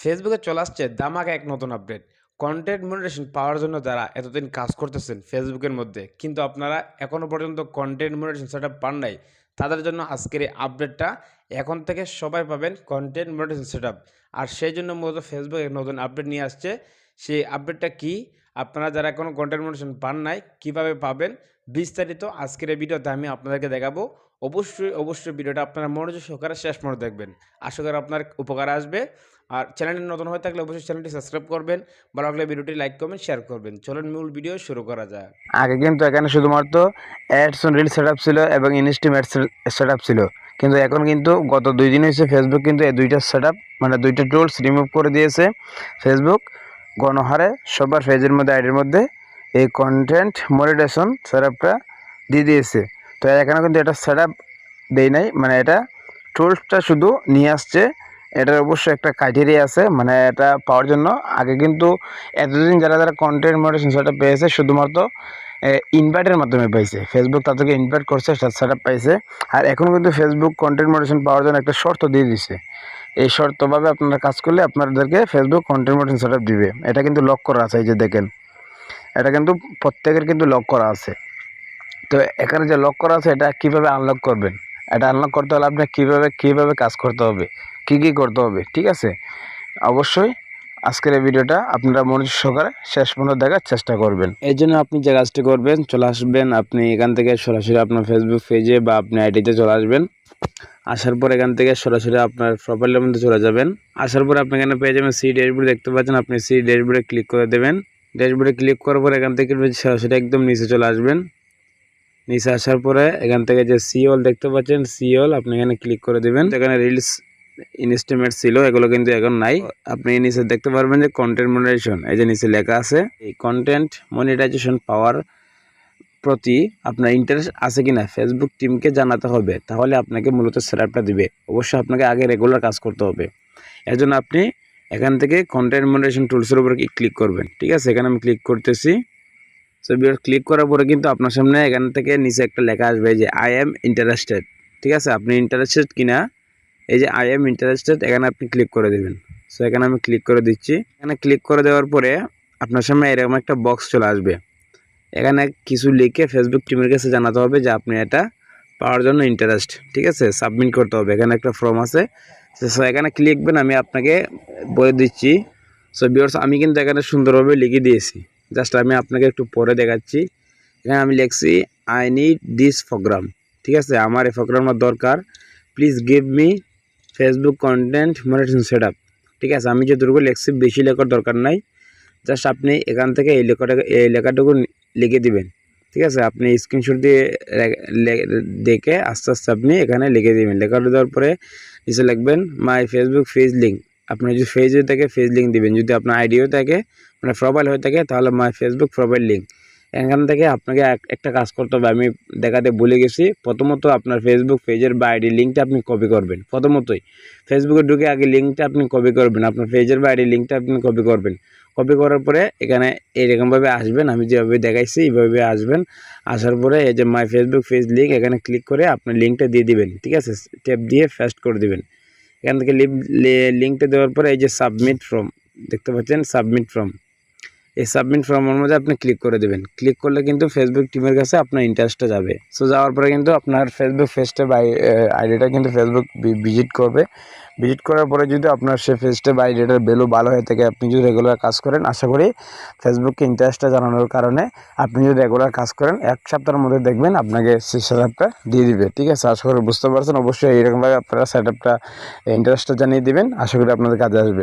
ফেসবুকে চলে আসছে দামাকা এক নতুন আপডেট। কন্টেন্ট মনিটাইজেশন পাওয়ার জন্য যারা এতদিন কাজ করতেছেন ফেসবুকের মধ্যে, কিন্তু আপনারা এখনও পর্যন্ত কন্টেন্ট মনিটাইজেশন সেটআপ পান নাই, তাদের জন্য আজকের এই আপডেটটা। এখন থেকে সবাই পাবেন কন্টেন্ট মনিটাইজেশন সেটআপ। আর সেই জন্য মূলত ফেসবুক এক নতুন আপডেট নিয়ে আসছে। সেই আপডেটটা কি, আপনারা যারা এখনও কন্টেন্ট মনিটাইজেশন পান নাই কীভাবে পাবেন বিস্তারিত আজকের এই ভিডিওতে আমি আপনাদেরকে দেখাবো। অবশ্যই ভিডিওটা আপনারা মনোযোগ সহকারে শেষ পর্যন্ত দেখবেন। আশা করি আপনার উপকার আসবে। আর চ্যানেলটি নতুন হয়ে থাকলে অবশ্যই চ্যানেলটি সাবস্ক্রাইব করবেন, ভালো লাগলে ভিডিওটি লাইক করবেন, শেয়ার করবেন। চলুন মূল ভিডিও শুরু করা যাক। আগে কিন্তু এখানে শুধুমাত্র অ্যাডস অন রিল সেটআপ ছিল এবং ইনস্টিম অ্যাডস সেটআপ ছিল, কিন্তু এখন কিন্তু গত 2 দিন হয়েছে ফেসবুক কিন্তু এই দুইটা সেটআপ মানে দুইটা টুলস রিমুভ করে দিয়েছে। ফেসবুক গণহারে সবার পেজের মধ্যে আইডির মধ্যে এই কন্টেন্ট মনিটাইজেশন সেটআপটা দিয়ে দিয়েছে। তো এখানে কিন্তু এটা সেটআপ দেই নাই, মানে এটা টুলসটা শুধু নিয়ে আসছে। এটার অবশ্যই একটা ক্রাইটেরিয়া আছে, মানে এটা পাওয়ার জন্য আগে কিন্তু এতদিন যারা যারা কন্টেন্ট মনিটাইজেশন সেটআপ পেয়েছে শুধুমাত্র ইনভাইটের মাধ্যমে পাইছে। ফেসবুক তাদেরকে ইনভাইট করছে, সেটআপ পাইছে। আর এখন কিন্তু ফেসবুক কন্টেন্ট মনিটাইজেশন পাওয়ার জন্য একটা শর্ত দিয়ে দিছে। এই শর্তভাবে আপনারা কাজ করলে আপনাদেরকে ফেসবুক কন্টেন্ট মনিটাইজেশন সেটআপ দিবে। এটা কিন্তু লক করা আছে, এই যে দেখেন, এটা কিন্তু প্রত্যেকের কিন্তু লক করা আছে। তো এখানে যে লক করা আছে এটা কীভাবে আনলক করবেন, এটা আনলক করতে হলে আপনার কীভাবে কাজ করতে হবে, কী করতে হবে, ঠিক আছে? অবশ্যই আজকের এই ভিডিওটা আপনারা মনোযোগ সহকারে শেষ পর্যন্ত দেখার চেষ্টা করবেন। এই জন্য আপনি যে কাজটি করবেন, চলে আসবেন আপনি এখান থেকে সরাসরি আপনার ফেসবুক পেজে বা আপনি আইডিতে চলে আসবেন। আসার পর এখান থেকে সরাসরি আপনার প্রোফাইলের মধ্যে চলে যাবেন। আসার পর আপনি এখানে পেয়ে যাবেন সি ড্যাশবোর্ড দেখতে পাচ্ছেন, আপনি সি ড্যাশবোর্ডে ক্লিক করে দেবেন। ড্যাশবোর্ডে ক্লিক করার পর এখান থেকে সরাসরি একদম নিচে চলে আসবেন। নিচে আসার পরে এখান থেকে যে সি অল দেখতে পাচ্ছেন, সি অল আপনি এখানে ক্লিক করে দেবেন। এখানে রিলস ইনস্টিমেট ছিল, এগুলো কিন্তু এখন নাই। আপনি নিচে দেখতে পারবেন যে কন্টেন্ট মনিটাইজেশন, এই যে নিচে লেখা আছে। এই কন্টেন্ট মনিটাইজেশন পাওয়ার প্রতি আপনার ইন্টারেস্ট আছে কিনা ফেসবুক টিমকে জানাতে হবে, তাহলে আপনাকে মূলত সেটআপটা দিবে। অবশ্যই আপনাকে আগে রেগুলার কাজ করতে হবে। এর জন্য আপনি এখান থেকে কন্টেন্ট মনিটাইজেশন টুলসের উপর ক্লিক করবেন, ঠিক আছে? এখানে আমি ক্লিক করতেছি। সো ভিউয়ার্স, ক্লিক করার পরে কিন্তু আপনার সামনে এখান থেকে নিচে একটা লেখা আসবে যে আই এম ইন্টারেস্টেড, ঠিক আছে? আপনি ইন্টারেস্টেড কিনা, এই যে আই এম ইন্টারেস্টেড, এখানে আপনি ক্লিক করে দেবেন। সো এখানে আমি ক্লিক করে দিচ্ছি। এখানে ক্লিক করে দেওয়ার পরে আপনার সামনে এরকম একটা বক্স চলে আসবে। এখানে কিছু লিখে ফেসবুক টিমের কাছে জানাতে হবে যে আপনি এটা পাওয়ার জন্য ইন্টারেস্ট, ঠিক আছে? সাবমিট করতে হবে। এখানে একটা ফর্ম আছে, সো এখানে লিখবেন, আমি আপনাকে বলে দিচ্ছি। সো ভিউয়ার্স, আমি কিন্তু এখানে সুন্দরভাবে লিখে দিয়েছি, জাস্ট আমি আপনাকে একটু পরে দেখাচ্ছি। এখানে আমি লিখছি আই নিড দিস প্রোগ্রাম, ঠিক আছে? আমার এই প্রোগ্রামটা দরকার, please give me Facebook content monetisation setup, ঠিক আছে? আমি যতটুকু লিখছি বেশি লেখার দরকার নাই, জাস্ট আপনি এখান থেকে এই লেখাটুকু লিখে দিবেন, ঠিক আছে? আপনি স্ক্রিনশট দিয়ে দেখে আস্তে আস্তে আপনি এখানে লিখে দিবেন। লেখাটা দেওয়ার পরে নিচে লিখবেন মাই ফেসবুক পেজ লিঙ্ক। আপনার যদি পেজ হয়ে থাকে পেজ লিঙ্ক দিবেন, যদি আপনার আইডিও থাকে মানে প্রোফাইল হয়ে থাকে তাহলে মাই ফেসবুক প্রোফাইল লিঙ্ক। এখান থেকে আপনাকে একটা কাজ করতে হবে, আমি দেখাতে ভুলে গেছি। প্রথমত আপনার ফেসবুক পেজের বা আইডি লিঙ্কটা আপনি কপি করবেন। প্রথমতই ফেসবুকে ঢুকে আগে লিঙ্কটা আপনি কপি করবেন, আপনার পেজের বা আইডি লিঙ্কটা আপনি কপি করবেন। কপি করার পরে এখানে এইরকমভাবে আসবেন, আমি যেভাবে দেখাইছি এইভাবে আসবেন। আসার পরে এই যে মাই ফেসবুক পেজ লিঙ্ক, এখানে ক্লিক করে আপনি লিঙ্কটা দিয়ে দিবেন, ঠিক আছে? ট্যাপ দিয়ে পেস্ট করে দিবেন। এখান থেকে লিঙ্কটা দেওয়ার পরে এই যে সাবমিট ফর্ম দেখতে পাচ্ছেন, সাবমিট ফর্ম, এই সাবমিট ফর্মের মধ্যে আপনি ক্লিক করে দেবেন। ক্লিক করলে কিন্তু ফেসবুক টিমের কাছে আপনার ইন্টারেস্টটা যাবে। সো যাওয়ার পরে কিন্তু আপনার ফেসবুক পেজটা বা আইডিটা কিন্তু ফেসবুক ভিজিট করবে। ভিজিট করার পরে যদি আপনার সেই পেজটা বা আইডিটার ভ্যালু ভালো হয়ে থাকে, আপনি যদি রেগুলার কাজ করেন, আশা করি ফেসবুককে ইন্টারেস্টটা জানানোর কারণে আপনি যদি রেগুলার কাজ করেন 1 সপ্তাহের মধ্যে দেখবেন আপনাকে সেই সেটআপটা দিয়ে দিবে, ঠিক আছে? আশা করি বুঝতে পারছেন। অবশ্যই এইরকমভাবে আপনারা সেটআপটা ইন্টারেস্টটা জানিয়ে দিবেন, আশা করি আপনাদের কাজে আসবে।